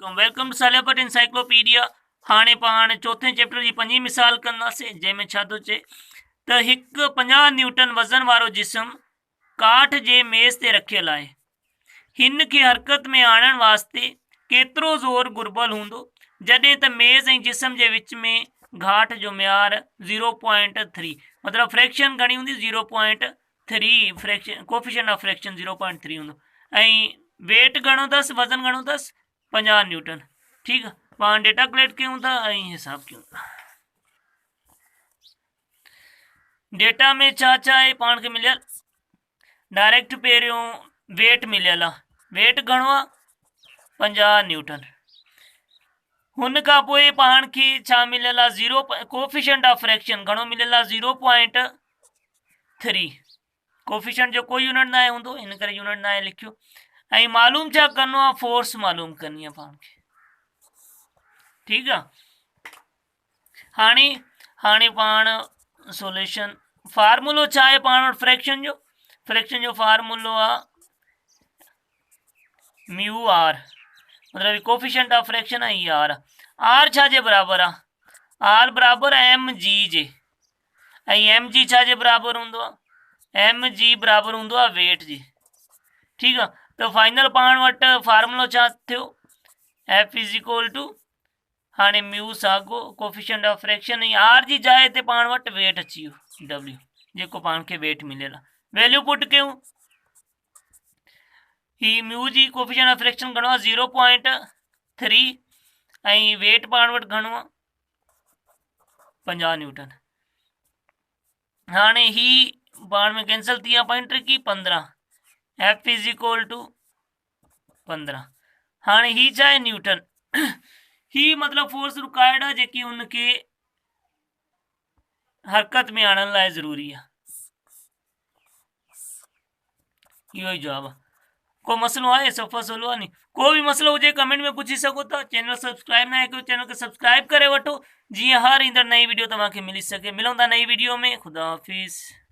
Welcome to सालियापट encyclopedia. हाणे पाण चौथे चैप्टर की 5वीं मिसाल कंदासीं, जंहिंमें छा थो चए त हिकु 50 न्यूटन वज़न वारो जिस्म काठ जे मेज़ ते रखियल आहे। हिन खे हरकत में आणण वास्ते केतिरो ज़ोर घुर्बल हूंदो, जॾहिं त मेज़ ऐं जिस्म जे विच में घाट जो म्यार 0.3 मतिलबु फ्रैक्शन घणी हूंदी 0.3 फ्रैक्शन कोफिशिएंट ऑफ फ्रैक्शन 0.3 हूंदो ऐं वेट घणो अथसि, वज़न घणो अथसि 50 न्यूटन। ठीकु आहे, पाण डेटा कलेक्ट कयूं था ऐं हिसाब कयूं था। डेटा में छा छा आहे पाण खे मिलियल, डायरेक्ट पहिरियों वेट मिलियल आहे। वेट घणो आहे 50 न्यूटन। हुन खां पोइ पाण खे छा मिलियल आहे, ज़ीरो कोफिशिएंट ऑफ फ्रैक्शन घणो मिलियल आहे 0.3। कोफिशिएंट जो कोई यूनिट न आहे हूंदो, इन करे यूनिट न आहे लिखियो। ऐं मालूम छा करिणो आहे, फोर्स मालूम करणी आहे पाण खे। ठीकु आहे, हाणे पाण सोल्यूशन फार्मूलो छा आहे पाण वटि फ्रैक्शन जो फार्मूलो आहे म्यू आर, मतिलबु कोफिशिएंट ऑफ फ्रैक्शन आहे ई आर छा जे बराबरि आहे, आर बराबरि एम जी जे, ऐं एम जी छा जे बराबरि हूंदो आहे, एम जी बराबरि हूंदो आहे वेट जी। ठीकु आहे, त फाइनल पाण वटि फार्मूलो छा थियो, एफ इज़ इक्वल टू हाणे म्यू साॻो कोफिशिएंट ऑफ फ्रैक्शन ऐं आर जी जाइ ते पाण वटि वेट अची वियो डब्ल्यू, जेको पाण खे वेट मिलियल आहे। वैल्यू पुट कयूं, ही mu g coefficient of friction घणो आहे 0.3 ऐं वेट पाण वटि घणो आहे 50 न्यूटन। हाणे ही पाण में कैंसिल थी विया पॉइंट की 15, एफ इज़ इक्वल टू 15। हाणे ही छा आहे न्यूटन, ही मतिलबु फोर्स रिक्वायर्ड आहे जेकी हुनखे हरकत में आणण लाइ ज़रूरी आहे। इहो ई जवाबु आहे। को मसलो आहे, सफ़ा सवलो आहे नी, को बि मसलो हुजे कमेंट में पुछी सघो था। चैनल सब्सक्राइब न आहे कयो, चैनल खे सब्सक्राइब करे वठो जीअं हर ईंदड़ नई वीडियो तव्हांखे मिली सघे। मिलूं था नई वीडियो में, ख़ुदा हाफ़िज़।